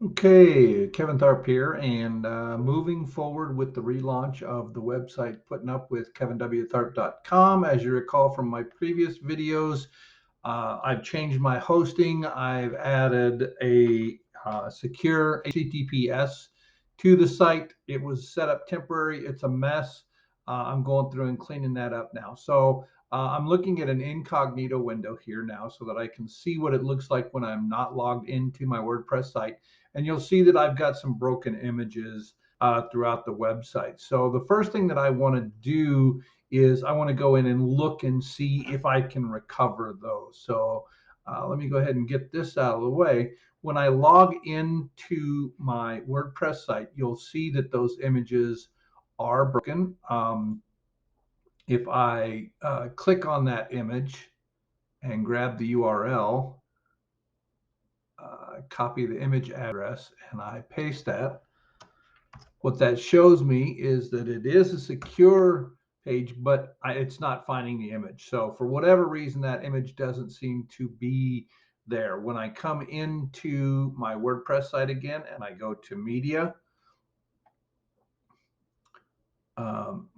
Okay, Kevin Tharp here, and moving forward with the relaunch of the website Putting Up with KevinWTharp.com. As you recall from my previous videos, I've changed my hosting. I've added a secure HTTPS to the site. It was set up temporary. It's a mess. I'm going through and cleaning that up now. So I'm looking at an incognito window here now so that I can see what it looks like when I'm not logged into my WordPress site. And you'll see that I've got some broken images throughout the website. So the first thing that I want to do is I want to go in and look and see if I can recover those. So let me go ahead and get this out of the way. When I log into my WordPress site, you'll see that those images are broken. If I click on that image and grab the URL, copy the image address, and I paste that, what that shows me is that it is a secure page, but it's not finding the image. So for whatever reason, that image doesn't seem to be there. When I come into my WordPress site again and I go to media,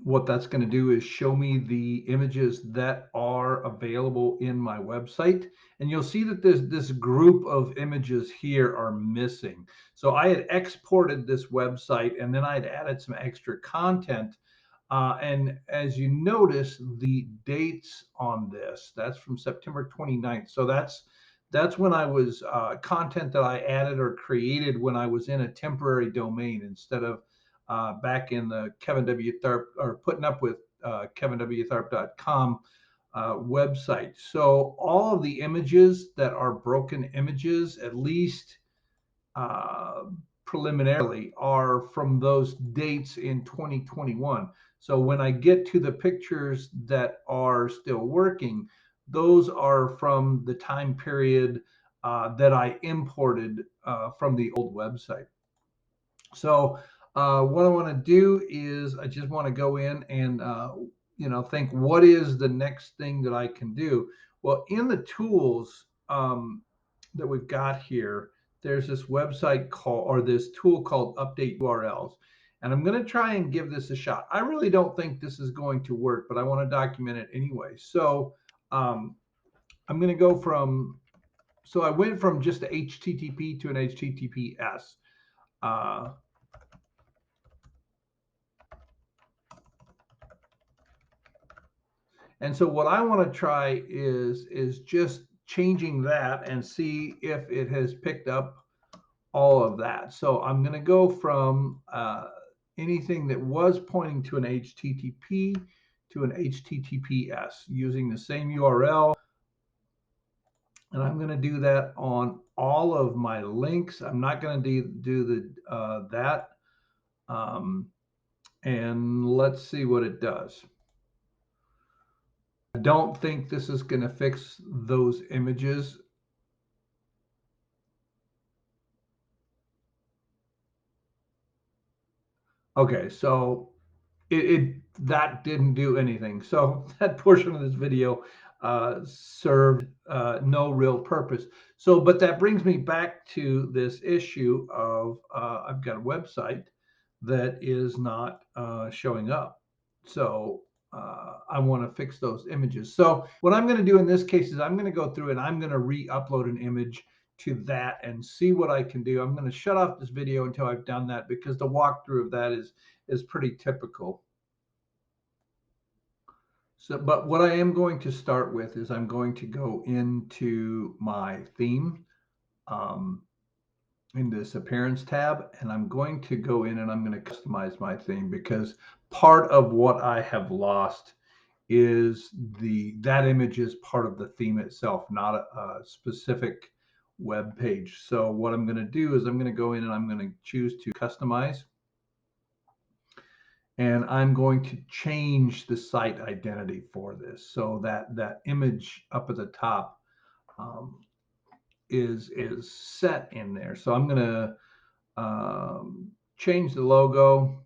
what that's going to do is show me the images that are available in my website. And you'll see that this group of images here are missing. So I had exported this website and then I'd added some extra content. And as you notice, the dates on this, that's from September 29th. So that's when I was content that I added or created when I was in a temporary domain instead of back in the Kevin W. Tharp or Putting Up with KevinWTharp.com website. So all of the images that are broken images, at least uh, preliminarily, are from those dates in 2021. So when I get to the pictures that are still working, those are from the time period that I imported from the old website. So what I want to do is I just want to go in and think what is the next thing that I can do. Well, in the tools that we've got here, there's this website called or this tool called Update URLs. And I'm going to try and give this a shot. I really don't think this is going to work, but I want to document it anyway. So I'm going to go from, so I went from just a HTTP to an HTTPS. Uh, And so what I want to try is just changing that and see if it has picked up all of that. So I'm going to go from anything that was pointing to an HTTP to an HTTPS using the same URL. And I'm going to do that on all of my links. I'm not going to do that. And let's see what it does. I don't think this is going to fix those images. Okay, so it that didn't do anything. So that portion of this video served no real purpose. So, but that brings me back to this issue of I've got a website that is not showing up. So I want to fix those images. So what I'm going to do in this case is I'm going to go through and I'm going to re-upload an image to that and see what I can do. I'm going to shut off this video until I've done that because the walkthrough of that is pretty typical. So, but what I am going to start with is I'm going to go into my theme in this appearance tab, and I'm going to go in and I'm going to customize my theme because part of what I have lost is that image is part of the theme itself, not a specific web page. So what I'm going to do is I'm going to go in and I'm going to choose to customize. And I'm going to change the site identity for this so that image up at the top is set in there. So I'm going to change the logo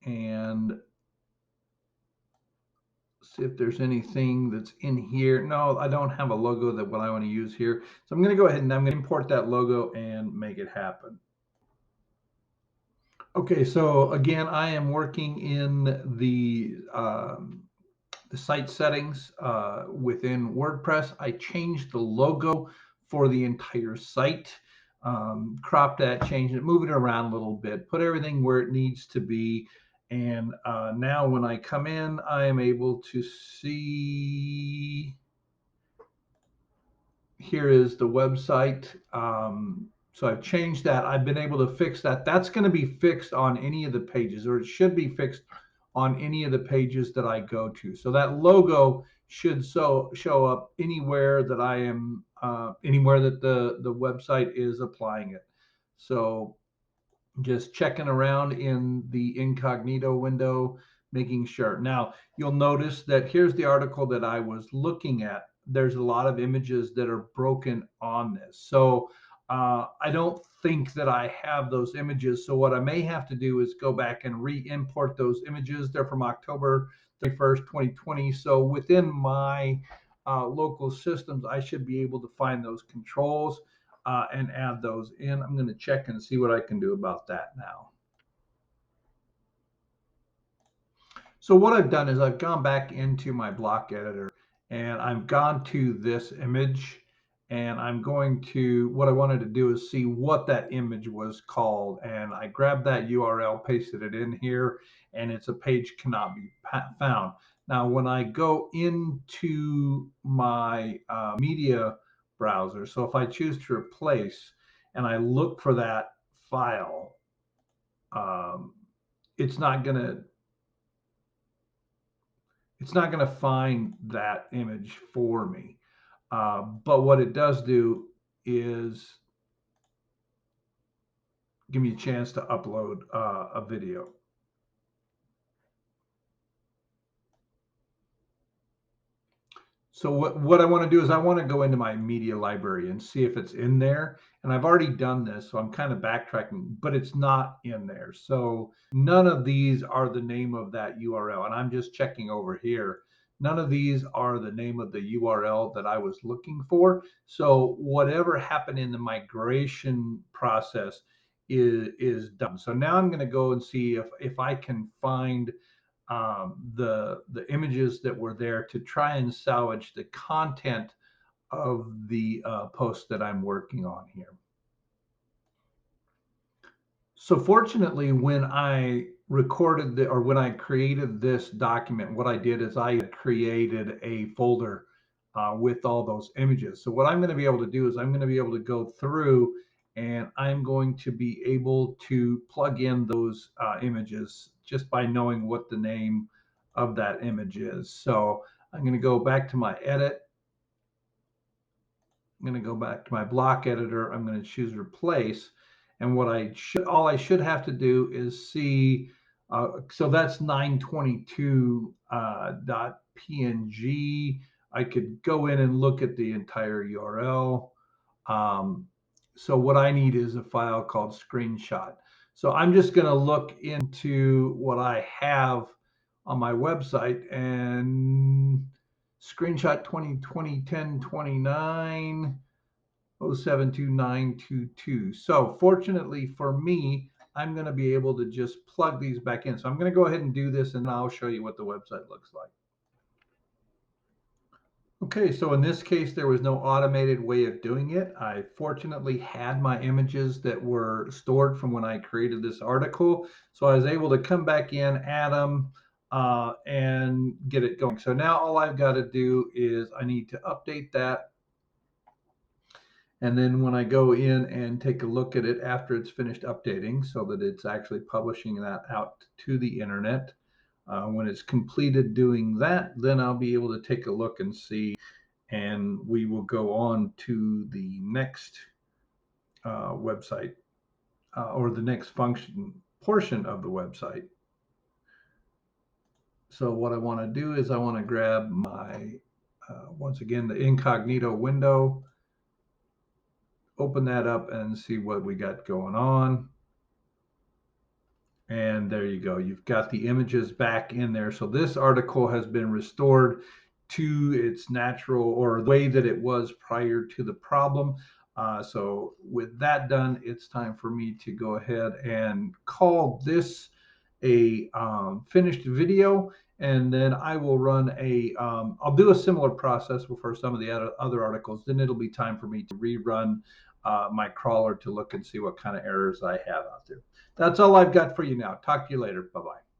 and See if there's anything that's in here. No, I don't have a logo that what I want to use here. So I'm going to go ahead and I'm going to import that logo and make it happen. Okay, so again, I am working in the site settings within WordPress. I changed the logo for the entire site, cropped that, changed it, moved it around a little bit, put everything where it needs to be. And now when I come in, I am able to see, here is the website. So I've changed that. I've been able to fix that. That's going to be fixed on any of the pages, or it should be fixed on any of the pages that I go to. So that logo should show up anywhere that I am, anywhere that the website is applying it. So just checking around in the incognito window, making sure. Now, you'll notice that here's the article that I was looking at. There's a lot of images that are broken on this. So I don't think that I have those images. So what I may have to do is go back and re-import those images. They're from October 31st, 2020. So within my local systems, I should be able to find those controls and add those in. I'm going to check and see what I can do about that now. So what I've done is I've gone back into my block editor and I've gone to this image, and I'm going to, what I wanted to do is see what that image was called. And I grabbed that URL, pasted it in here, and it's a page cannot be found. Now, when I go into my media browser, so if I choose to replace and I look for that file, um, it's not going to find that image for me. But what it does do is give me a chance to upload a video. So what I want to do is I want to go into my media library and see if it's in there. And I've already done this, so I'm kind of backtracking, but it's not in there. So none of these are the name of that URL. And I'm just checking over here. None of these are the name of the URL that I was looking for. So whatever happened in the migration process is done. So now I'm going to go and see if I can find the images that were there to try and salvage the content of the post that I'm working on here. So fortunately, when I recorded or when I created this document, what I did is I created a folder with all those images. So what I'm going to be able to do is I'm going to be able to go through and I'm going to be able to plug in those images just by knowing what the name of that image is. So I'm going to go back to my edit. I'm going to go back to my block editor. I'm going to choose replace. And what all I should have to do is see, so that's 922.png. I could go in and look at the entire URL. So what I need is a file called screenshot. So I'm just going to look into what I have on my website, and screenshot 2020 1029 072922. So fortunately for me, I'm going to be able to just plug these back in. So I'm going to go ahead and do this, and I'll show you what the website looks like. Okay, so in this case, there was no automated way of doing it. I fortunately had my images that were stored from when I created this article. So I was able to come back in, add them, and get it going. So now all I've got to do is I need to update that. And then when I go in and take a look at it after it's finished updating so that it's actually publishing that out to the internet, when it's completed doing that, then I'll be able to take a look and see, and we will go on to the next website or the next function portion of the website. So what I want to do is I want to grab my, once again, the incognito window, open that up and see what we got going on. And there you go. You've got the images back in there. So this article has been restored to its natural or the way that it was prior to the problem. So with that done, it's time for me to go ahead and call this a finished video. And then I will run I'll do a similar process for some of the other articles. Then it'll be time for me to rerun my crawler to look and see what kind of errors I have out there. That's all I've got for you now. Talk to you later. Bye-bye.